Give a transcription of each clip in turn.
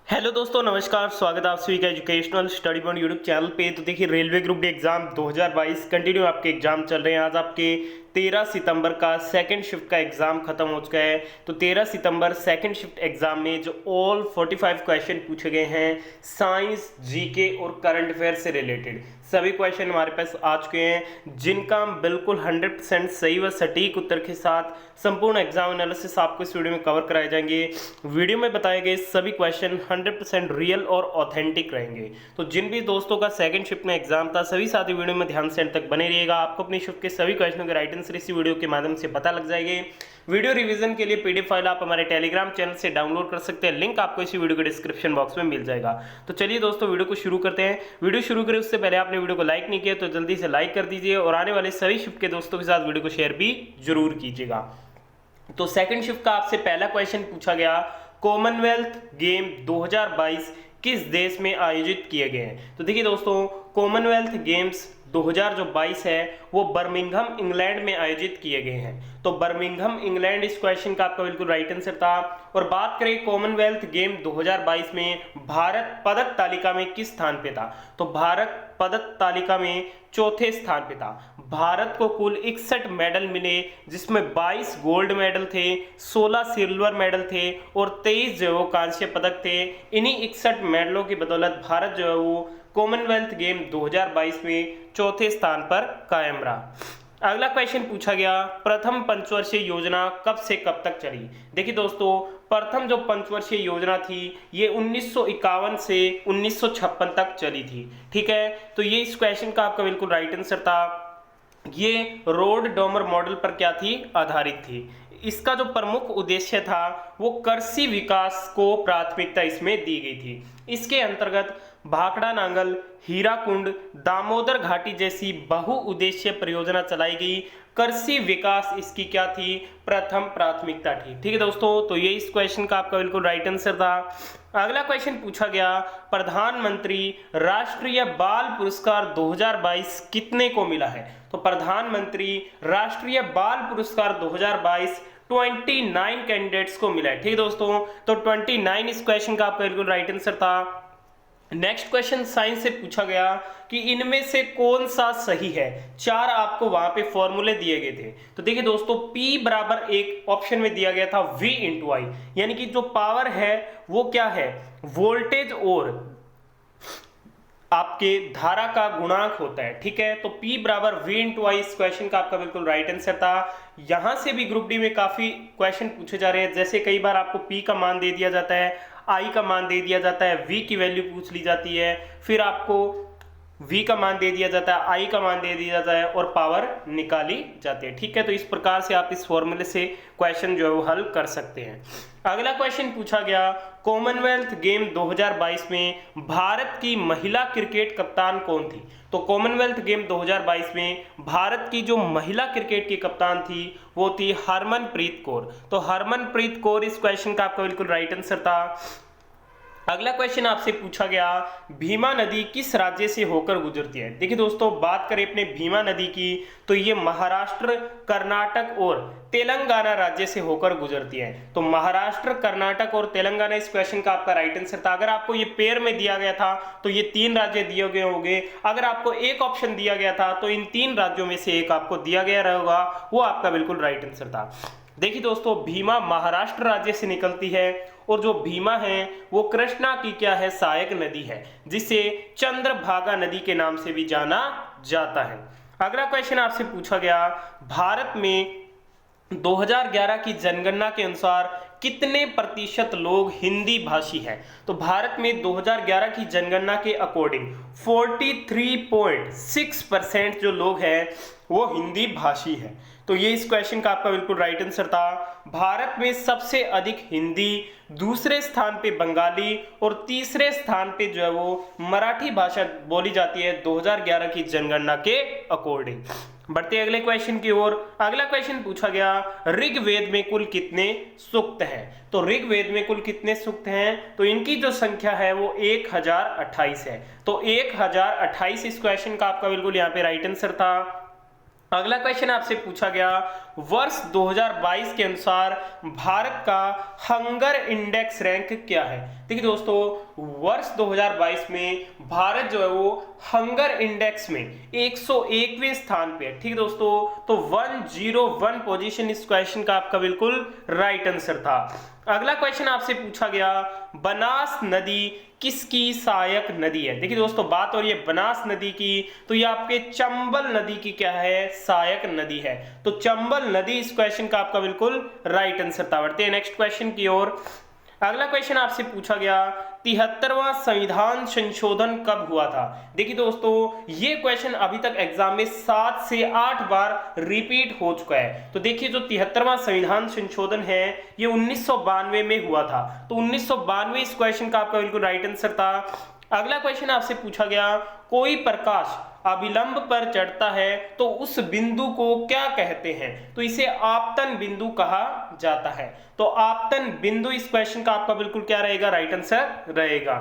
Hello दोस्तों, नमस्कार। स्वागत है आप सभी का educational study point YouTube channel पे। तो देखिए, railway group D exam 2022 continue आपके एग्जाम चल रहे हैं। आज आपके 13 सितंबर का सेकंड शिफ्ट का एग्जाम खत्म हो चुका है। तो 13 सितंबर सेकंड शिफ्ट एग्जाम में जो ऑल 45 क्वेश्चन पूछे गए हैं साइंस, जीके और करंट अफेयर से रिलेटेड, सभी क्वेश्चन हमारे पास आ चुके हैं, जिनका हम बिल्कुल 100% सही व सटीक उत्तर के साथ संपूर्ण एग्जाम एनालिसिस आपको इस वीडियो में कवर कराए जाएंगे। वीडियो में बताए गए सभी क्वेश्चन 100% रियल और ऑथेंटिक रहेंगे। तो जिन भी दोस्तों का सेकंड शिफ्ट में एग्जाम था, सभी साथी वीडियो में ध्यान से अंत तक बने रहिएगा। आपको अपनी शिफ्ट के सभी क्वेश्चनों के राइट आंसर इसी वीडियो के माध्यम से पता लग जाएंगे। वीडियो रिवीजन के लिए पीडीएफ फाइल आप हमारे टेलीग्राम चैनल से डाउनलोड कर सकते हैं। लिंक आपको इसी वीडियो के डिस्क्रिप्शन बॉक्स में मिल जाएगा। तो चलिए दोस्तों, वीडियो को शुरू करते हैं। वीडियो शुरू करें उससे पहले आपने वीडियो को लाइक नहीं किया तो जल्दी से लाइक कर दीजिए और आने वाले सभी शिफ्ट के दोस्तों के साथ वीडियो को शेयर भी जरूर कीजिएगा। तो सेकंड शिफ्ट का आपसे पहला क्वेश्चन पूछा गया, कॉमनवेल्थ गेम 2022 किस देश में आयोजित किए गए हैं। तो देखिए दोस्तों, कॉमनवेल्थ गेम्स 2022 है वो बर्मिंघम इंग्लैंड में आयोजित किए गए हैं। तो बर्मिंघम इंग्लैंड इस क्वेश्चन का आपका बिल्कुल राइट आंसर था। और बात करें कॉमनवेल्थ गेम 2022 में भारत पदक तालिका में किस स्थान पे था, तो भारत पदक तालिका में चौथे स्थान पे था। भारत को कुल 61 मेडल मिले, जिसमें 22 गोल्ड मेडल थे, 16 सिल्वर मेडल थे और 23 जो है वो कांस्य पदक थे। इन्हीं 61 मेडलों की बदौलत भारत जो है वो कॉमनवेल्थ गेम 2022 में चौथे स्थान पर कायम रहा। अगला क्वेश्चन पूछा गया, प्रथम पंचवर्षीय योजना कब से कब तक चली। देखिए दोस्तों, प्रथम जो पंचवर्षीय योजना थी ये 1951 से 1956 तक चली थी। ठीक है, तो ये इस क्वेश्चन का आपका बिल्कुल राइट आंसर था। ये रोड डोमर मॉडल पर क्या थी, आधारित थी। इसका जो प्रमुख उद्देश्य था वो कृषि विकास को प्राथमिकता इसमें दी गई थी। इसके अंतर्गत भाखड़ा नांगल, हीराकुंड, दामोदर घाटी जैसी बहुउद्देशीय परियोजना चलाई गई। कृषि विकास इसकी क्या थी, प्रथम प्राथमिकता थी। ठीक है दोस्तों, तो ये इस क्वेश्चन का आपका बिल्कुल राइट आंसर था। अगला क्वेश्चन पूछा गया, प्रधानमंत्री राष्ट्रीय बाल पुरस्कार 2022 कितने को मिला है। तो प्रधानमंत्री राष्ट्रीय बाल पुरस्कार 2022 29 कैंडिडेट्स को मिला है। ठीक है दोस्तों, तो 29 इस क्वेश्चन का आपका बिल्कुल राइट आंसर था। नेक्स्ट क्वेश्चन साइंस से पूछा गया कि इनमें से कौन सा सही है। चार आपको वहां पे फॉर्मूले दिए गए थे। तो देखिए दोस्तों, P बराबर एक ऑप्शन में दिया गया था V इंटू आई, यानी कि जो पावर है वो क्या है, वोल्टेज और आपके धारा का गुणांक होता है। ठीक है, तो P बराबर V इंटू आई इस क्वेश्चन का आपका बिल्कुल राइट आंसर था। यहां से भी ग्रुप डी में काफी क्वेश्चन पूछे जा रहे हैं। जैसे कई बार आपको P का मान दे दिया जाता है, I का मान दे दिया जाता है, V की वैल्यू पूछ ली जाती है, फिर आपको V का मान दे दिया जाता है, I का मान दे दिया जाता है और पावर निकाली जाती है। ठीक है, तो इस प्रकार से आप इस फॉर्मूले से क्वेश्चन जो है वो हल कर सकते हैं। अगला क्वेश्चन पूछा गया, कॉमनवेल्थ गेम 2022 में भारत की महिला क्रिकेट कप्तान कौन थी। तो कॉमनवेल्थ गेम 2022 में भारत की जो महिला क्रिकेट की कप्तान थी वो थी हरमनप्रीत कौर। तो हरमनप्रीत कौर इस क्वेश्चन का आपका बिल्कुल राइट आंसर था। अगला क्वेश्चन आपसे पूछा गया, भीमा नदी किस राज्य से होकर गुजरती है। देखिए दोस्तों, बात करें अपने भीमा नदी की तो ये महाराष्ट्र, कर्नाटक और तेलंगाना राज्य से होकर गुजरती है। तो महाराष्ट्र, कर्नाटक और तेलंगाना इस क्वेश्चन का आपका राइट आंसर था। अगर आपको ये पेयर में दिया गया था तो ये तीन राज्य दिए गए होंगे। अगर आपको एक ऑप्शन दिया गया था तो इन तीन राज्यों में से एक आपको दिया गया रहेगा, वो आपका बिल्कुल राइट आंसर था। देखिए दोस्तों, भीमा महाराष्ट्र राज्य से निकलती है और जो भीमा है वो कृष्णा की क्या है, सहायक नदी है, जिसे चंद्रभागा नदी के नाम से भी जाना जाता है। अगला क्वेश्चन आपसे पूछा गया, भारत में 2011 की जनगणना के अनुसार कितने प्रतिशत लोग हिंदी भाषी हैं। तो भारत में 2011 की जनगणना के अकॉर्डिंग 43.6% जो लोग हैं वो हिंदी भाषी हैं। तो ये इस क्वेश्चन का आपका बिल्कुल राइट आंसर था। भारत में सबसे अधिक हिंदी, दूसरे स्थान पे बंगाली और तीसरे स्थान पे जो है वो मराठी भाषा बोली जाती है 2011 की जनगणना के अकॉर्डिंग। बढ़ते अगले क्वेश्चन की ओर। अगला क्वेश्चन पूछा गया, ऋग्वेद में कुल कितने सूक्त हैं। तो ऋग्वेद में कुल कितने सूक्त हैं, तो इनकी जो संख्या है वो 1028 है। तो 1028 इस क्वेश्चन का आपका बिल्कुल यहाँ पे राइट आंसर था। अगला क्वेश्चन आपसे पूछा गया, वर्ष 2022 के अनुसार भारत का हंगर इंडेक्स रैंक क्या है। देखिए दोस्तों, वर्ष 2022 में भारत जो है वो हंगर इंडेक्स में 101वें स्थान पे है। ठीक है दोस्तों, तो 101 पोजीशन इस क्वेश्चन का आपका बिल्कुल राइट आंसर था। अगला क्वेश्चन आपसे पूछा गया, बनास नदी किसकी सहायक नदी है। देखिए दोस्तों, बात हो रही है बनास नदी की, तो ये आपके चंबल नदी की क्या है, सहायक नदी है। तो चंबल नदी इस क्वेश्चन का आपका बिल्कुल राइट आंसर था। बढ़ते हैं नेक्स्ट क्वेश्चन की ओर। अगला क्वेश्चन आपसे पूछा गया, 73वां संविधान संशोधन कब हुआ था। देखिए दोस्तों, ये क्वेश्चन अभी तक एग्जाम में 7 से 8 बार रिपीट हो चुका है। तो देखिए, जो 73वां संविधान संशोधन है ये 1992 में हुआ था। तो 1992 इस क्वेश्चन का आपका बिल्कुल राइट आंसर था। अगला क्वेश्चन आपसे पूछा गया, कोई प्रकाश अभिलंब पर चढ़ता है तो उस बिंदु को क्या कहते हैं। तो इसे आपतन बिंदु कहा जाता है। तो आपतन बिंदु इस क्वेश्चन का आपका बिल्कुल क्या रहेगा, राइट आंसर रहेगा।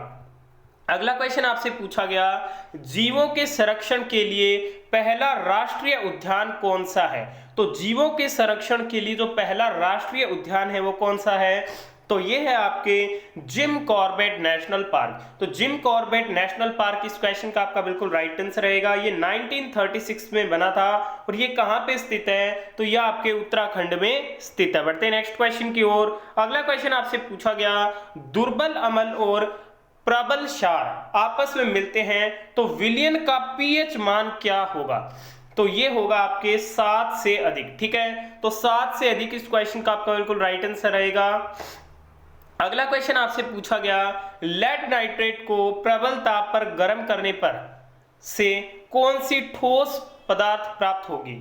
अगला क्वेश्चन आपसे पूछा गया, जीवों के संरक्षण के लिए पहला राष्ट्रीय उद्यान कौन सा है। तो जीवों के संरक्षण के लिए जो पहला राष्ट्रीय उद्यान है वो कौन सा है, तो ये है आपके जिम कॉर्बेट नेशनल पार्क। तो जिम कॉर्बेट नेशनल पार्क इस क्वेश्चन का आपका बिल्कुल राइट आंसर रहेगा। ये 1936 में बना था और ये कहां पे स्थित है, तो ये आपके उत्तराखंड में स्थित है। बढ़ते हैं नेक्स्ट क्वेश्चन की ओर। अगला क्वेश्चन आपसे पूछा गया, दुर्बल अमल और प्रबल क्षार आपस में मिलते हैं तो विलयन का पीएच मान क्या होगा। तो ये होगा आपके 7 से अधिक। ठीक है, तो 7 से अधिक इस क्वेश्चन का आपका बिल्कुल राइट आंसर रहेगा। अगला क्वेश्चन आपसे पूछा गया, लेड नाइट्रेट को प्रबल ताप पर गर्म करने पर से कौन सी ठोस पदार्थ प्राप्त होगी।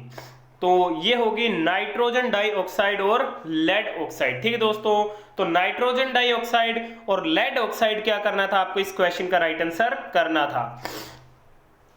तो ये होगी नाइट्रोजन डाइऑक्साइड और लेड ऑक्साइड। ठीक है दोस्तों, तो नाइट्रोजन डाइऑक्साइड और लेड ऑक्साइड क्या करना था आपको, इस क्वेश्चन का राइट आंसर करना था।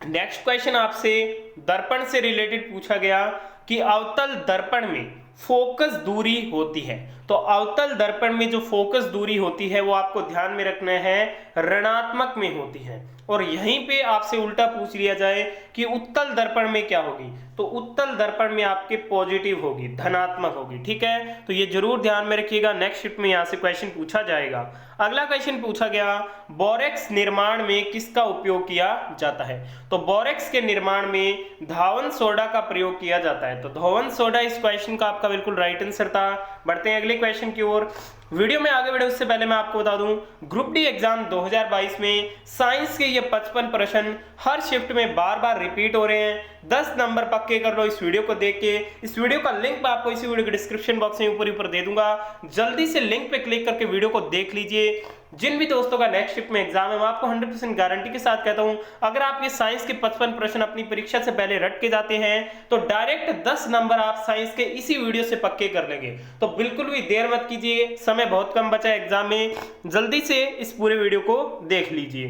नेक्स्ट क्वेश्चन आपसे दर्पण से रिलेटेड पूछा गया कि अवतल दर्पण में फोकस दूरी होती है। तो अवतल दर्पण में जो फोकस दूरी होती है वो आपको ध्यान में रखना है, ऋणात्मक में होती है। और यहीं पे आपसे उल्टा पूछ लिया जाए कि उत्तल दर्पण में क्या होगी, तो उत्तल दर्पण में आपके पॉजिटिव होगी, धनात्मक होगी। ठीक है, तो ये जरूर ध्यान में रखिएगा, नेक्स्ट शिफ्ट में यहाँ से क्वेश्चन पूछा जाएगा। अगला क्वेश्चन पूछा गया, बोरेक्स निर्माण में किसका उपयोग किया जाता है। तो बोरेक्स के निर्माण में धावन सोडा का प्रयोग किया जाता है। तो धावन सोडा इस क्वेश्चन का आपका बिल्कुल राइट आंसर था। बढ़ते हैं अगले क्वेश्चन की ओर। वीडियो में आगे बढ़े उससे पहले मैं आपको बता दूं, ग्रुप डी एग्जाम 2022 में साइंस के ये 55 प्रश्न हर शिफ्ट में बार बार रिपीट हो रहे हैं। 10 नंबर पक्के कर लो इस वीडियो को देख के। इस वीडियो का लिंक मैं आपको इसी वीडियो के डिस्क्रिप्शन बॉक्स में ऊपर दे दूंगा, जल्दी से लिंक पे क्लिक करके वीडियो को देख लीजिए। जिन भी दोस्तों का नेक्स्ट शिफ्ट में एग्जाम है, मैं आपको 100% गारंटी के साथ कहता हूं, अगर आप ये साइंस के 55 प्रश्न अपनी परीक्षा से पहले रट के जाते हैं तो डायरेक्ट 10 नंबर आप साइंस के इसी वीडियो से पक्के कर लेंगे। तो बिल्कुल भी देर मत कीजिए, समय बहुत कम बचा है एग्जाम में, जल्दी से इस पूरे वीडियो को देख लीजिए।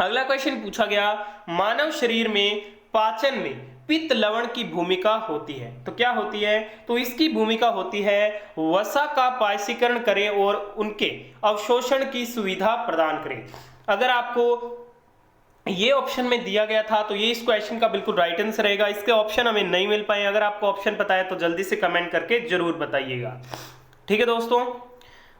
अगला क्वेश्चन पूछा गया, मानव शरीर में पाचन में पित्त लवण की भूमिका होती है। तो क्या होती है, तो इसकी भूमिका होती है वसा का पायसीकरण करें और उनके अवशोषण की सुविधा प्रदान करें। अगर आपको ये ऑप्शन में दिया गया था तो ये इस क्वेश्चन का बिल्कुल राइट आंसर रहेगा। इसके ऑप्शन हमें नहीं मिल पाए, अगर आपको ऑप्शन पता है तो जल्दी से कमेंट करके जरूर बताइएगा। ठीक है दोस्तों,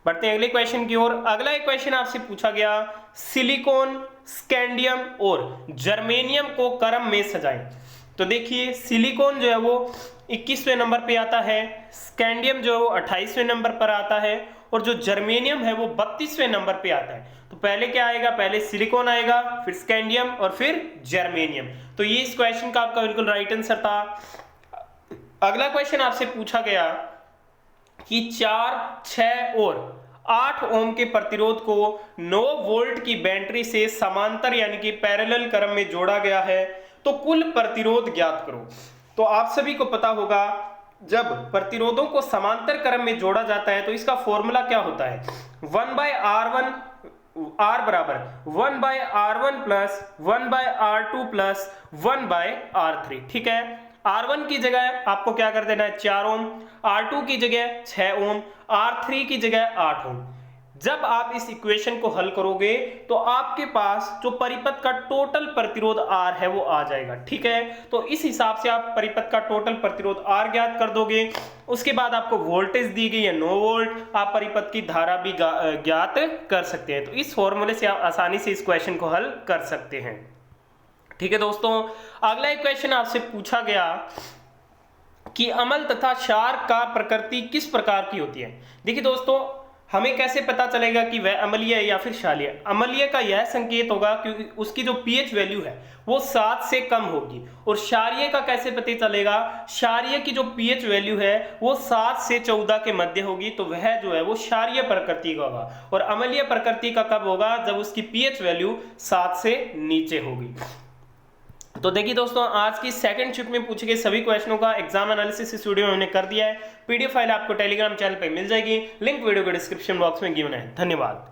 बढ़ते हैं अगले क्वेश्चन की ओर। अगला एक क्वेश्चन आपसे पूछा गया, सिलिकॉन, स्कैंडियम और जर्मेनियम को क्रम में सजाएं। तो देखिए, सिलिकॉन जो है वो 21वें नंबर पे आता है, स्कैंडियम जो है वो 28वें नंबर पर आता है और जो जर्मेनियम है वो 32वें नंबर पे आता है। तो पहले क्या आएगा, पहले सिलिकॉन आएगा, फिर स्कैंडियम और फिर जर्मेनियम। तो ये इस क्वेश्चन का आपका बिल्कुल राइट आंसर था। अगला क्वेश्चन आपसे पूछा गया कि 4, 6 और 8 ओम के प्रतिरोध को 9 वोल्ट की बैटरी से समांतर यानी कि पैरेलल क्रम में जोड़ा गया है, तो कुल प्रतिरोध ज्ञात करो। तो आप सभी को पता होगा, जब प्रतिरोधों को समांतर क्रम में जोड़ा जाता है तो इसका फॉर्मूला क्या होता है, 1/R1 R बराबर 1/R1 plus 1/R2 plus 1/R3। ठीक है, R1 की जगह आपको क्या कर देना है 4 ओम, R2 की जगह 6 ओम, R3 की जगह 8 ओम। जब आप इस इक्वेशन को हल करोगे तो आपके पास जो परिपथ का टोटल प्रतिरोध R है वो आ जाएगा। ठीक है, तो इस हिसाब से आप परिपथ का टोटल प्रतिरोध R ज्ञात कर दोगे। उसके बाद आपको वोल्टेज दी गई है 9 वोल्ट, आप परिपथ की धारा भी ज्ञात कर सकते हैं। तो इस फॉर्मूले से आप आसानी से इस क्वेश्चन को हल कर सकते हैं। ठीक है दोस्तों, अगला एक क्वेश्चन आपसे पूछा गया कि अम्ल तथा क्षार का प्रकृति किस प्रकार की होती है। देखिए दोस्तों, हमें कैसे पता चलेगा कि वह अम्लीय है या फिर क्षारीय। अम्लीय का यह संकेत होगा कि उसकी जो पीएच वैल्यू है वो 7 से कम होगी। और क्षारीय का कैसे पता चलेगा, क्षारीय की जो पीएच वैल्यू है वो 7 से 14 के मध्य होगी, तो वह जो है वो क्षारीय प्रकृति का होगा। और अम्लीय प्रकृति का कब होगा, जब उसकी पीएच वैल्यू 7 से नीचे होगी। तो देखिए दोस्तों, आज की सेकंड शिफ्ट में पूछे गए सभी क्वेश्चनों का एग्जाम एनालिसिस इस वीडियो में हमने कर दिया है। पीडीएफ फाइल आपको टेलीग्राम चैनल पे मिल जाएगी, लिंक वीडियो के डिस्क्रिप्शन बॉक्स में गिवन है। धन्यवाद।